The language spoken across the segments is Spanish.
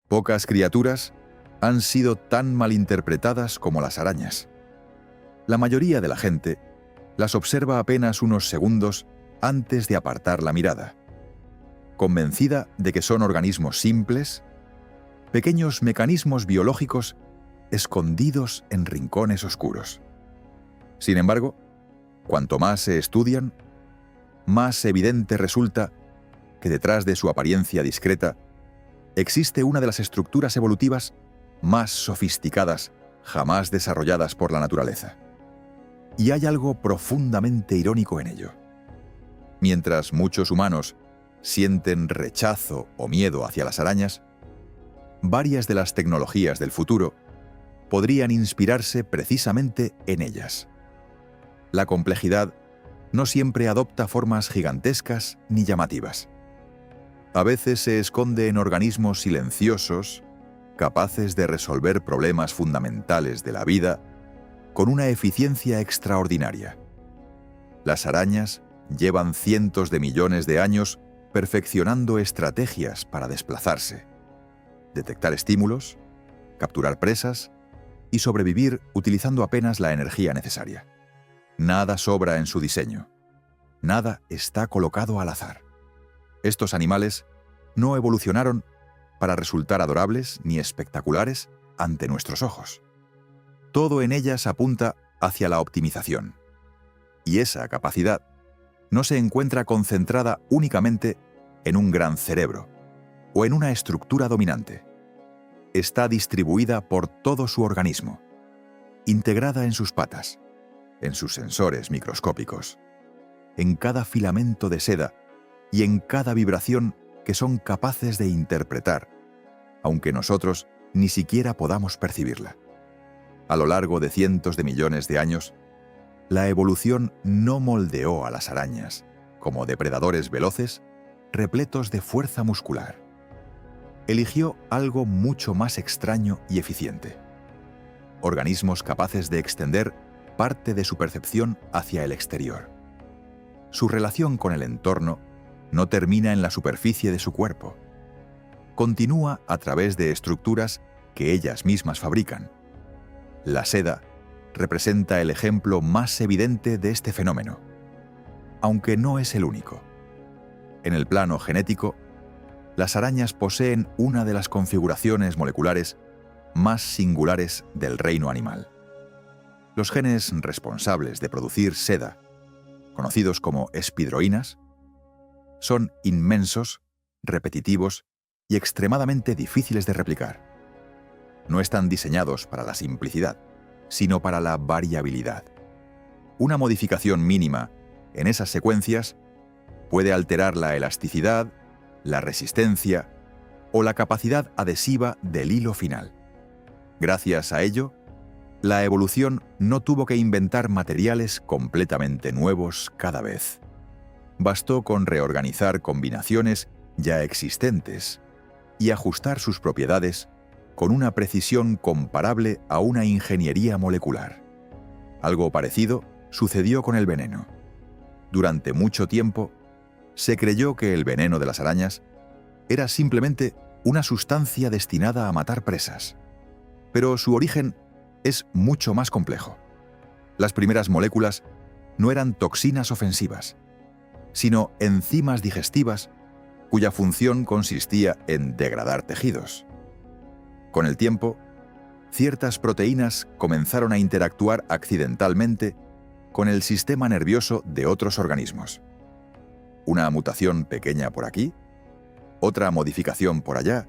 Pocas criaturas han sido tan malinterpretadas como las arañas. La mayoría de la gente las observa apenas unos segundos antes de apartar la mirada, convencida de que son organismos simples, pequeños mecanismos biológicos escondidos en rincones oscuros. Sin embargo, cuanto más se estudian, más evidente resulta que detrás de su apariencia discreta existe una de las estructuras evolutivas más sofisticadas jamás desarrolladas por la naturaleza. Y hay algo profundamente irónico en ello. Mientras muchos humanos sienten rechazo o miedo hacia las arañas, varias de las tecnologías del futuro podrían inspirarse precisamente en ellas. La complejidad no siempre adopta formas gigantescas ni llamativas. A veces se esconde en organismos silenciosos, capaces de resolver problemas fundamentales de la vida con una eficiencia extraordinaria. Las arañas llevan cientos de millones de años perfeccionando estrategias para desplazarse, detectar estímulos, capturar presas y sobrevivir utilizando apenas la energía necesaria. Nada sobra en su diseño. Nada está colocado al azar. Estos animales no evolucionaron para resultar adorables ni espectaculares ante nuestros ojos. Todo en ellas apunta hacia la optimización. Y esa capacidad no se encuentra concentrada únicamente en un gran cerebro o en una estructura dominante. Está distribuida por todo su organismo, integrada en sus patas, en sus sensores microscópicos, en cada filamento de seda y en cada vibración que son capaces de interpretar, aunque nosotros ni siquiera podamos percibirla. A lo largo de cientos de millones de años, la evolución no moldeó a las arañas como depredadores veloces, repletos de fuerza muscular. Eligió algo mucho más extraño y eficiente. Organismos capaces de extender parte de su percepción hacia el exterior. Su relación con el entorno no termina en la superficie de su cuerpo. Continúa a través de estructuras que ellas mismas fabrican. La seda representa el ejemplo más evidente de este fenómeno, aunque no es el único. En el plano genético, las arañas poseen una de las configuraciones moleculares más singulares del reino animal. Los genes responsables de producir seda, conocidos como espidroínas, son inmensos, repetitivos y extremadamente difíciles de replicar. No están diseñados para la simplicidad, sino para la variabilidad. Una modificación mínima en esas secuencias puede alterar la elasticidad, la resistencia o la capacidad adhesiva del hilo final. Gracias a ello, la evolución no tuvo que inventar materiales completamente nuevos cada vez. Bastó con reorganizar combinaciones ya existentes y ajustar sus propiedades con una precisión comparable a una ingeniería molecular. Algo parecido sucedió con el veneno. Durante mucho tiempo, se creyó que el veneno de las arañas era simplemente una sustancia destinada a matar presas. Pero su origen es mucho más complejo. Las primeras moléculas no eran toxinas ofensivas, sino enzimas digestivas cuya función consistía en degradar tejidos. Con el tiempo, ciertas proteínas comenzaron a interactuar accidentalmente con el sistema nervioso de otros organismos. Una mutación pequeña por aquí, otra modificación por allá,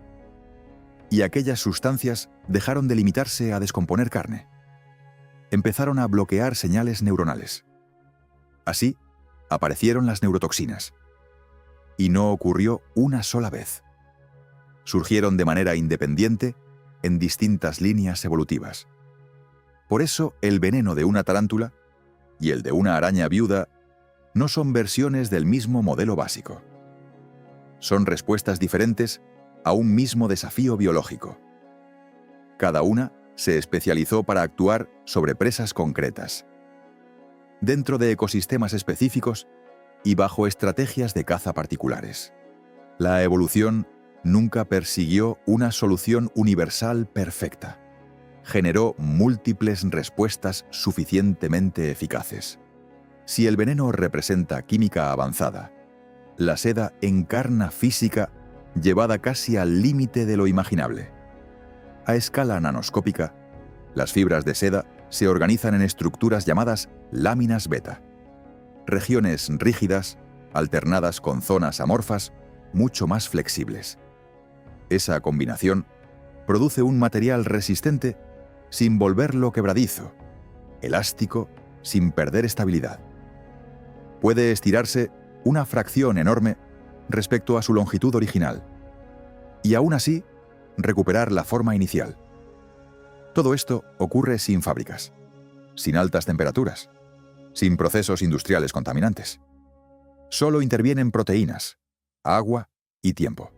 y aquellas sustancias dejaron de limitarse a descomponer carne. Empezaron a bloquear señales neuronales. Así, aparecieron las neurotoxinas. Y no ocurrió una sola vez. Surgieron de manera independiente en distintas líneas evolutivas. Por eso, el veneno de una tarántula y el de una araña viuda no son versiones del mismo modelo básico. Son respuestas diferentes a un mismo desafío biológico. Cada una se especializó para actuar sobre presas concretas, dentro de ecosistemas específicos y bajo estrategias de caza particulares. La evolución nunca persiguió una solución universal perfecta. Generó múltiples respuestas suficientemente eficaces. Si el veneno representa química avanzada, la seda encarna física llevada casi al límite de lo imaginable. A escala nanoscópica, las fibras de seda se organizan en estructuras llamadas láminas beta, regiones rígidas alternadas con zonas amorfas mucho más flexibles. Esa combinación produce un material resistente sin volverlo quebradizo, elástico sin perder estabilidad. Puede estirarse una fracción enorme respecto a su longitud original y aún así recuperar la forma inicial. Todo esto ocurre sin fábricas, sin altas temperaturas, sin procesos industriales contaminantes. Solo intervienen proteínas, agua y tiempo.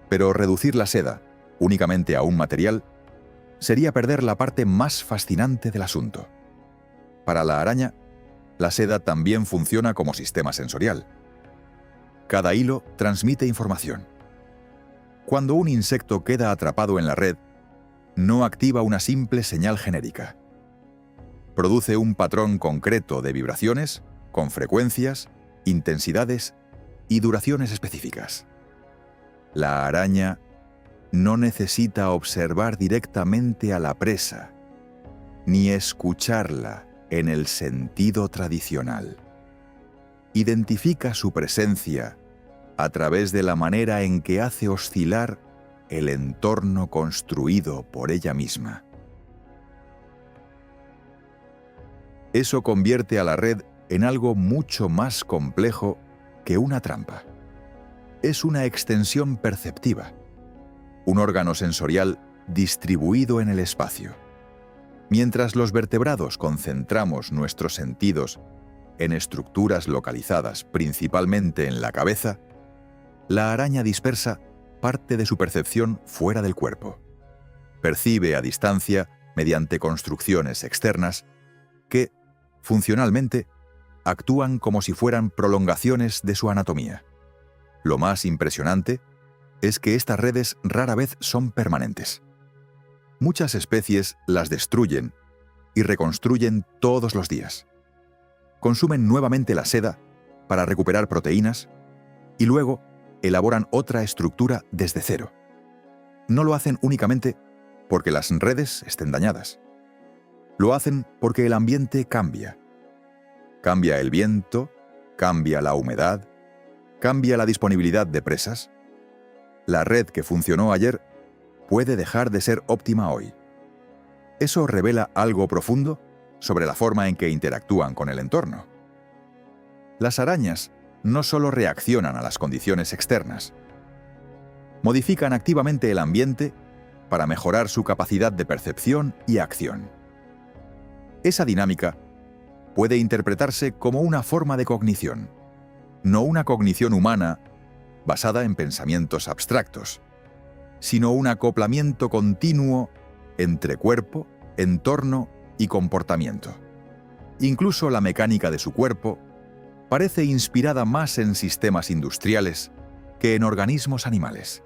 Pero reducir la seda únicamente a un material sería perder la parte más fascinante del asunto. Para la araña, la seda también funciona como sistema sensorial. Cada hilo transmite información. Cuando un insecto queda atrapado en la red, no activa una simple señal genérica. Produce un patrón concreto de vibraciones con frecuencias, intensidades y duraciones específicas. La araña no necesita observar directamente a la presa, ni escucharla en el sentido tradicional. Identifica su presencia a través de la manera en que hace oscilar el entorno construido por ella misma. Eso convierte a la red en algo mucho más complejo que una trampa. Es una extensión perceptiva, un órgano sensorial distribuido en el espacio. Mientras los vertebrados concentramos nuestros sentidos en estructuras localizadas principalmente en la cabeza, la araña dispersa parte de su percepción fuera del cuerpo. Percibe a distancia mediante construcciones externas que, funcionalmente, actúan como si fueran prolongaciones de su anatomía. Lo más impresionante es que estas redes rara vez son permanentes. Muchas especies las destruyen y reconstruyen todos los días. Consumen nuevamente la seda para recuperar proteínas y luego elaboran otra estructura desde cero. No lo hacen únicamente porque las redes estén dañadas. Lo hacen porque el ambiente cambia. Cambia el viento, cambia la humedad, cambia la disponibilidad de presas. La red que funcionó ayer puede dejar de ser óptima hoy. Eso revela algo profundo sobre la forma en que interactúan con el entorno. Las arañas no solo reaccionan a las condiciones externas, modifican activamente el ambiente para mejorar su capacidad de percepción y acción. Esa dinámica puede interpretarse como una forma de cognición, no una cognición humana basada en pensamientos abstractos, sino un acoplamiento continuo entre cuerpo, entorno y comportamiento. Incluso la mecánica de su cuerpo parece inspirada más en sistemas industriales que en organismos animales.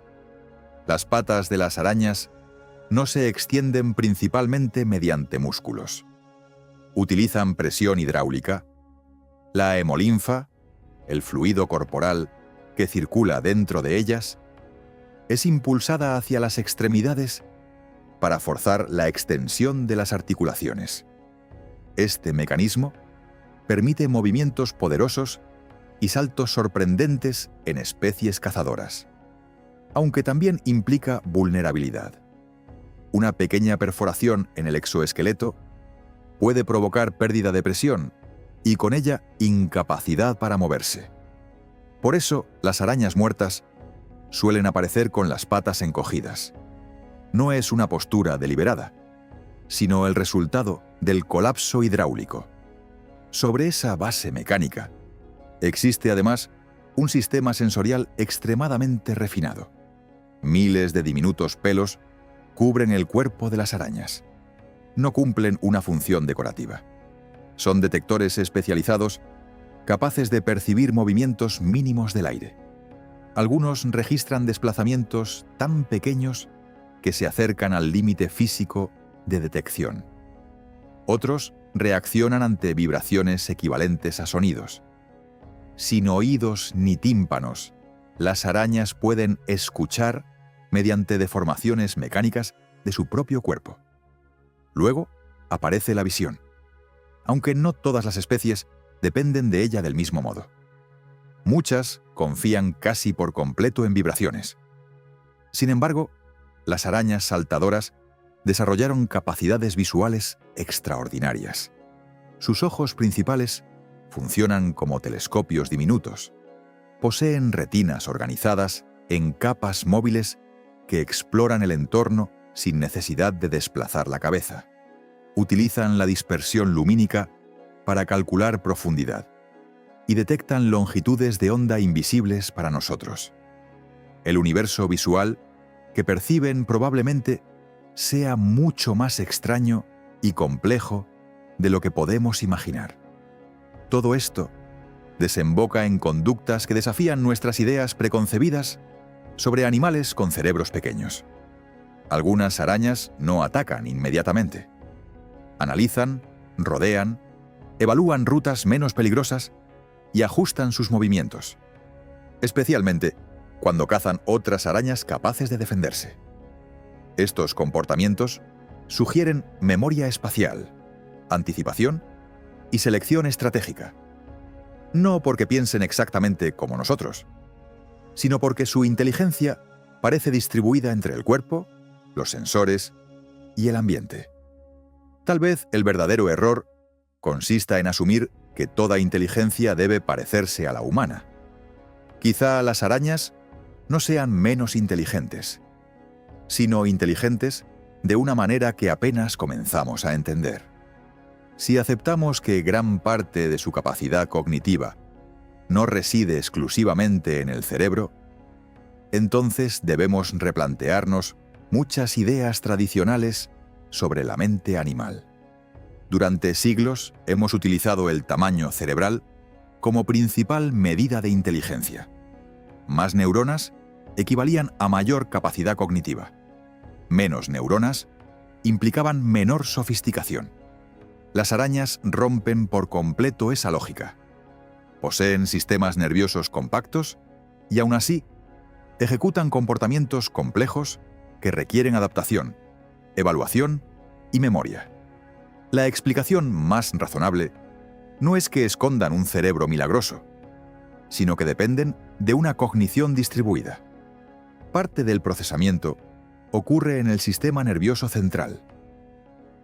Las patas de las arañas no se extienden principalmente mediante músculos. Utilizan presión hidráulica, la hemolinfa, el fluido corporal que circula dentro de ellas, es impulsada hacia las extremidades para forzar la extensión de las articulaciones. Este mecanismo permite movimientos poderosos y saltos sorprendentes en especies cazadoras, aunque también implica vulnerabilidad. Una pequeña perforación en el exoesqueleto puede provocar pérdida de presión y con ella incapacidad para moverse. Por eso, las arañas muertas suelen aparecer con las patas encogidas. No es una postura deliberada, sino el resultado del colapso hidráulico. Sobre esa base mecánica, existe además un sistema sensorial extremadamente refinado. Miles de diminutos pelos cubren el cuerpo de las arañas. No cumplen una función decorativa. Son detectores especializados capaces de percibir movimientos mínimos del aire. Algunos registran desplazamientos tan pequeños que se acercan al límite físico de detección. Otros reaccionan ante vibraciones equivalentes a sonidos. Sin oídos ni tímpanos, las arañas pueden escuchar mediante deformaciones mecánicas de su propio cuerpo. Luego aparece la visión, aunque no todas las especies dependen de ella del mismo modo. Muchas confían casi por completo en vibraciones. Sin embargo, las arañas saltadoras desarrollaron capacidades visuales extraordinarias. Sus ojos principales funcionan como telescopios diminutos. Poseen retinas organizadas en capas móviles que exploran el entorno sin necesidad de desplazar la cabeza. Utilizan la dispersión lumínica para calcular profundidad y detectan longitudes de onda invisibles para nosotros. El universo visual que perciben probablemente sea mucho más extraño y complejo de lo que podemos imaginar. Todo esto desemboca en conductas que desafían nuestras ideas preconcebidas sobre animales con cerebros pequeños. Algunas arañas no atacan inmediatamente. Analizan, rodean, evalúan rutas menos peligrosas y ajustan sus movimientos, especialmente cuando cazan otras arañas capaces de defenderse. Estos comportamientos sugieren memoria espacial, anticipación y selección estratégica. No porque piensen exactamente como nosotros, sino porque su inteligencia parece distribuida entre el cuerpo, los sensores y el ambiente. Tal vez el verdadero error consista en asumir que toda inteligencia debe parecerse a la humana. Quizá las arañas no sean menos inteligentes, sino inteligentes de una manera que apenas comenzamos a entender. Si aceptamos que gran parte de su capacidad cognitiva no reside exclusivamente en el cerebro, entonces debemos replantearnos muchas ideas tradicionales sobre la mente animal. Durante siglos hemos utilizado el tamaño cerebral como principal medida de inteligencia. Más neuronas equivalían a mayor capacidad cognitiva. Menos neuronas implicaban menor sofisticación. Las arañas rompen por completo esa lógica. Poseen sistemas nerviosos compactos y aún así ejecutan comportamientos complejos que requieren adaptación, evaluación y memoria. La explicación más razonable no es que escondan un cerebro milagroso, sino que dependen de una cognición distribuida. Parte del procesamiento ocurre en el sistema nervioso central,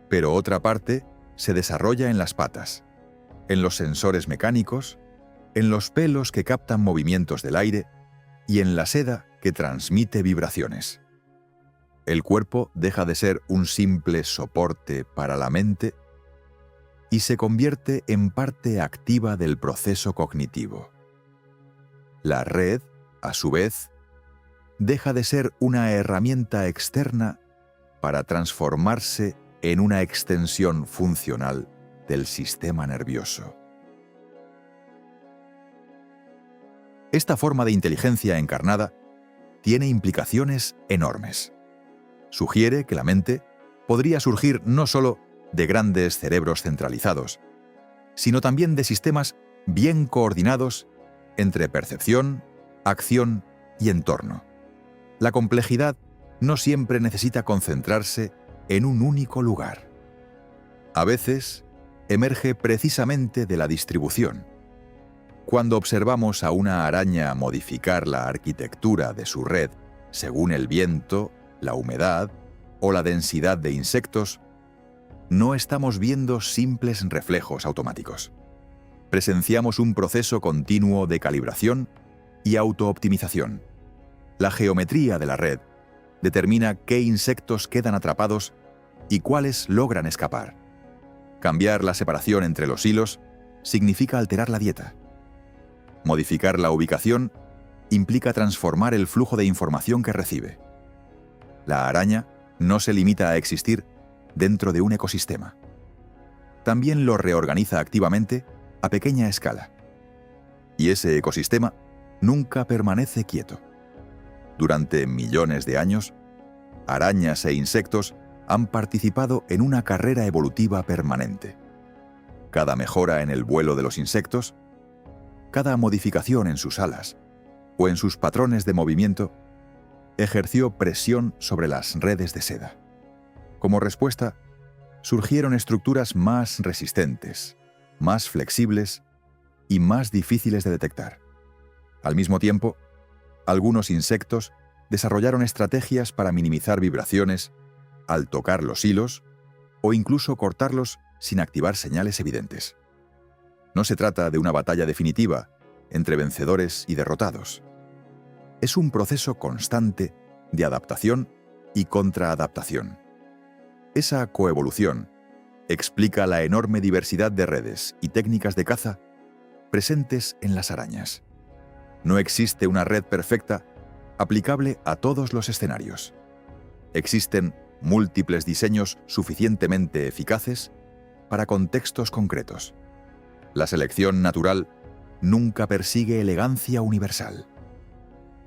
pero otra parte se desarrolla en las patas, en los sensores mecánicos, en los pelos que captan movimientos del aire y en la seda que transmite vibraciones. El cuerpo deja de ser un simple soporte para la mente y se convierte en parte activa del proceso cognitivo. La red, a su vez, deja de ser una herramienta externa para transformarse en una extensión funcional del sistema nervioso. Esta forma de inteligencia encarnada tiene implicaciones enormes. Sugiere que la mente podría surgir no solo de grandes cerebros centralizados, sino también de sistemas bien coordinados entre percepción, acción y entorno. La complejidad no siempre necesita concentrarse en un único lugar. A veces, emerge precisamente de la distribución. Cuando observamos a una araña modificar la arquitectura de su red según el viento, la humedad o la densidad de insectos, no estamos viendo simples reflejos automáticos. Presenciamos un proceso continuo de calibración y autooptimización. La geometría de la red determina qué insectos quedan atrapados y cuáles logran escapar. Cambiar la separación entre los hilos significa alterar la dieta. Modificar la ubicación implica transformar el flujo de información que recibe. La araña no se limita a existir dentro de un ecosistema. También lo reorganiza activamente a pequeña escala. Y ese ecosistema nunca permanece quieto. Durante millones de años, arañas e insectos han participado en una carrera evolutiva permanente. Cada mejora en el vuelo de los insectos, cada modificación en sus alas o en sus patrones de movimiento, ejerció presión sobre las redes de seda. Como respuesta, surgieron estructuras más resistentes, más flexibles y más difíciles de detectar. Al mismo tiempo, algunos insectos desarrollaron estrategias para minimizar vibraciones al tocar los hilos o incluso cortarlos sin activar señales evidentes. No se trata de una batalla definitiva entre vencedores y derrotados. Es un proceso constante de adaptación y contraadaptación. Esa coevolución explica la enorme diversidad de redes y técnicas de caza presentes en las arañas. No existe una red perfecta aplicable a todos los escenarios. Existen múltiples diseños suficientemente eficaces para contextos concretos. La selección natural nunca persigue elegancia universal.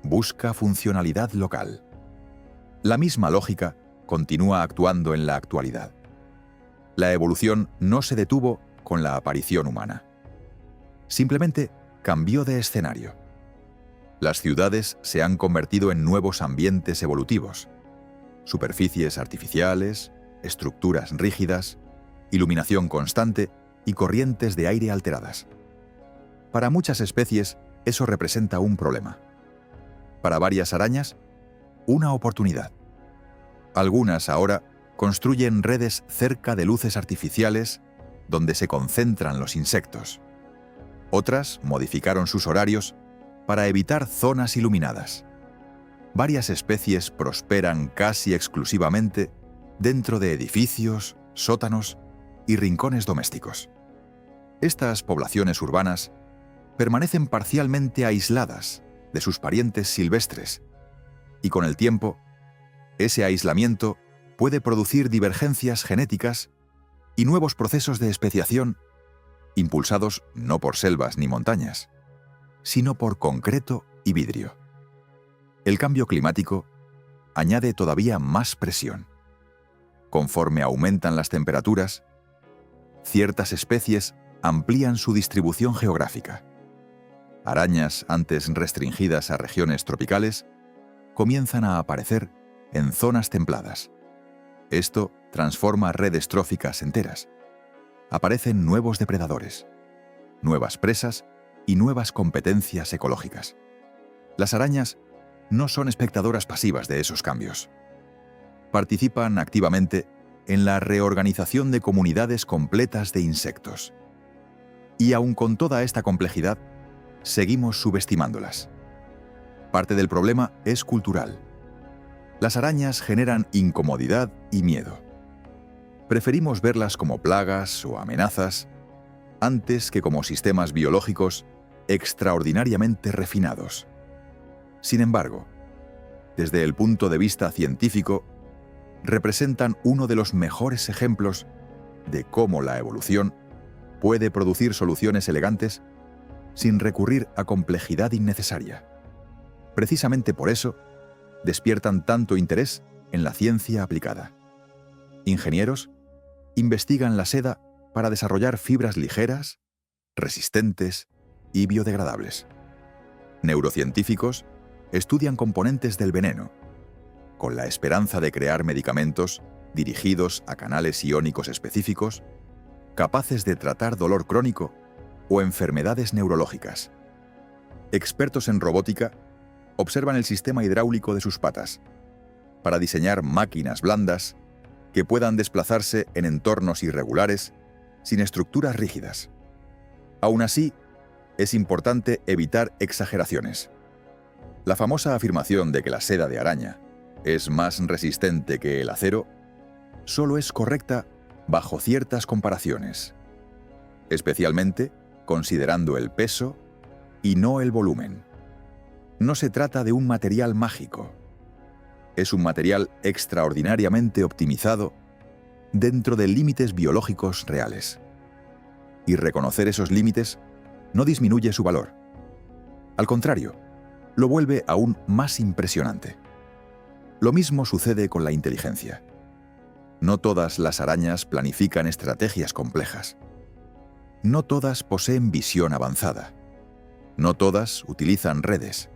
Busca funcionalidad local. La misma lógica continúa actuando en la actualidad. La evolución no se detuvo con la aparición humana. Simplemente cambió de escenario. Las ciudades se han convertido en nuevos ambientes evolutivos. Superficies artificiales, estructuras rígidas, iluminación constante y corrientes de aire alteradas. Para muchas especies, eso representa un problema. Para varias arañas, una oportunidad. Algunas ahora construyen redes cerca de luces artificiales donde se concentran los insectos. Otras modificaron sus horarios para evitar zonas iluminadas. Varias especies prosperan casi exclusivamente dentro de edificios, sótanos y rincones domésticos. Estas poblaciones urbanas permanecen parcialmente aisladas de sus parientes silvestres y con el tiempo, ese aislamiento puede producir divergencias genéticas y nuevos procesos de especiación impulsados no por selvas ni montañas, sino por concreto y vidrio. El cambio climático añade todavía más presión. Conforme aumentan las temperaturas, ciertas especies amplían su distribución geográfica. Arañas antes restringidas a regiones tropicales comienzan a aparecer en zonas templadas. Esto transforma redes tróficas enteras. Aparecen nuevos depredadores, nuevas presas y nuevas competencias ecológicas. Las arañas no son espectadoras pasivas de esos cambios. Participan activamente en la reorganización de comunidades completas de insectos. Y aun con toda esta complejidad, seguimos subestimándolas. Parte del problema es cultural. Las arañas generan incomodidad y miedo. Preferimos verlas como plagas o amenazas antes que como sistemas biológicos extraordinariamente refinados. Sin embargo, desde el punto de vista científico, representan uno de los mejores ejemplos de cómo la evolución puede producir soluciones elegantes sin recurrir a complejidad innecesaria. Precisamente por eso, despiertan tanto interés en la ciencia aplicada. Ingenieros investigan la seda para desarrollar fibras ligeras, resistentes y biodegradables. Neurocientíficos estudian componentes del veneno, con la esperanza de crear medicamentos dirigidos a canales iónicos específicos, capaces de tratar dolor crónico o enfermedades neurológicas. Expertos en robótica observan el sistema hidráulico de sus patas para diseñar máquinas blandas que puedan desplazarse en entornos irregulares sin estructuras rígidas. Aún así, es importante evitar exageraciones. La famosa afirmación de que la seda de araña es más resistente que el acero solo es correcta bajo ciertas comparaciones, especialmente considerando el peso y no el volumen. No se trata de un material mágico. Es un material extraordinariamente optimizado dentro de límites biológicos reales. Y reconocer esos límites no disminuye su valor. Al contrario, lo vuelve aún más impresionante. Lo mismo sucede con la inteligencia. No todas las arañas planifican estrategias complejas. No todas poseen visión avanzada. No todas utilizan redes.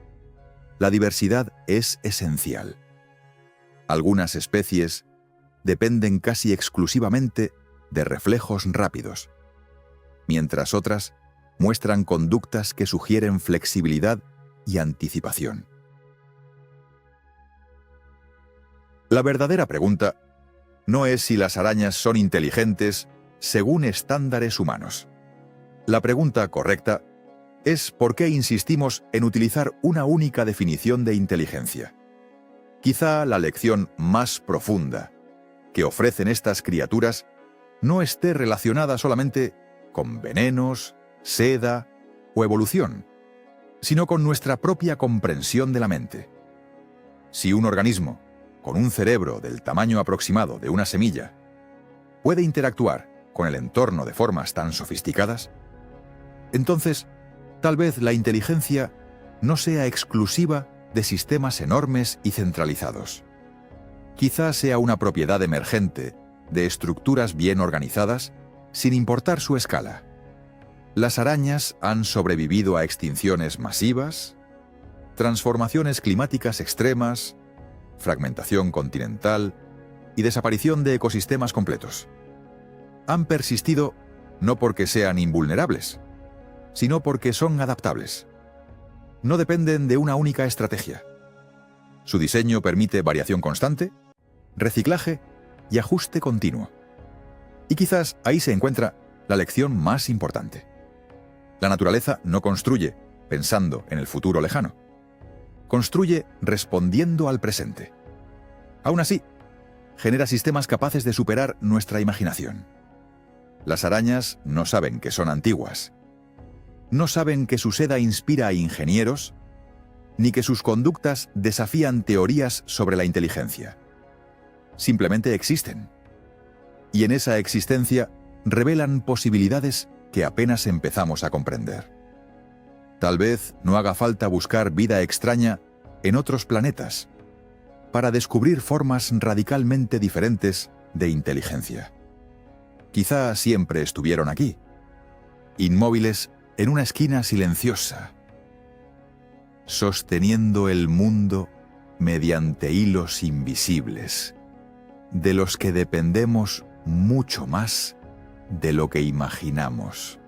La diversidad es esencial. Algunas especies dependen casi exclusivamente de reflejos rápidos, mientras otras muestran conductas que sugieren flexibilidad y anticipación. La verdadera pregunta no es si las arañas son inteligentes según estándares humanos. La pregunta correcta es por qué insistimos en utilizar una única definición de inteligencia. Quizá la lección más profunda que ofrecen estas criaturas no esté relacionada solamente con venenos, seda o evolución, sino con nuestra propia comprensión de la mente. Si un organismo, con un cerebro del tamaño aproximado de una semilla, puede interactuar con el entorno de formas tan sofisticadas, entonces tal vez la inteligencia no sea exclusiva de sistemas enormes y centralizados. Quizá sea una propiedad emergente de estructuras bien organizadas sin importar su escala. Las arañas han sobrevivido a extinciones masivas, transformaciones climáticas extremas, fragmentación continental y desaparición de ecosistemas completos. Han persistido no porque sean invulnerables, sino porque son adaptables. No dependen de una única estrategia. Su diseño permite variación constante, reciclaje y ajuste continuo. Y quizás ahí se encuentra la lección más importante. La naturaleza no construye pensando en el futuro lejano. Construye respondiendo al presente. Aún así, genera sistemas capaces de superar nuestra imaginación. Las arañas no saben que son antiguas. No saben que su seda inspira a ingenieros, ni que sus conductas desafían teorías sobre la inteligencia. Simplemente existen. Y en esa existencia revelan posibilidades que apenas empezamos a comprender. Tal vez no haga falta buscar vida extraña en otros planetas para descubrir formas radicalmente diferentes de inteligencia. Quizá siempre estuvieron aquí, inmóviles en una esquina silenciosa, sosteniendo el mundo mediante hilos invisibles, de los que dependemos mucho más de lo que imaginamos.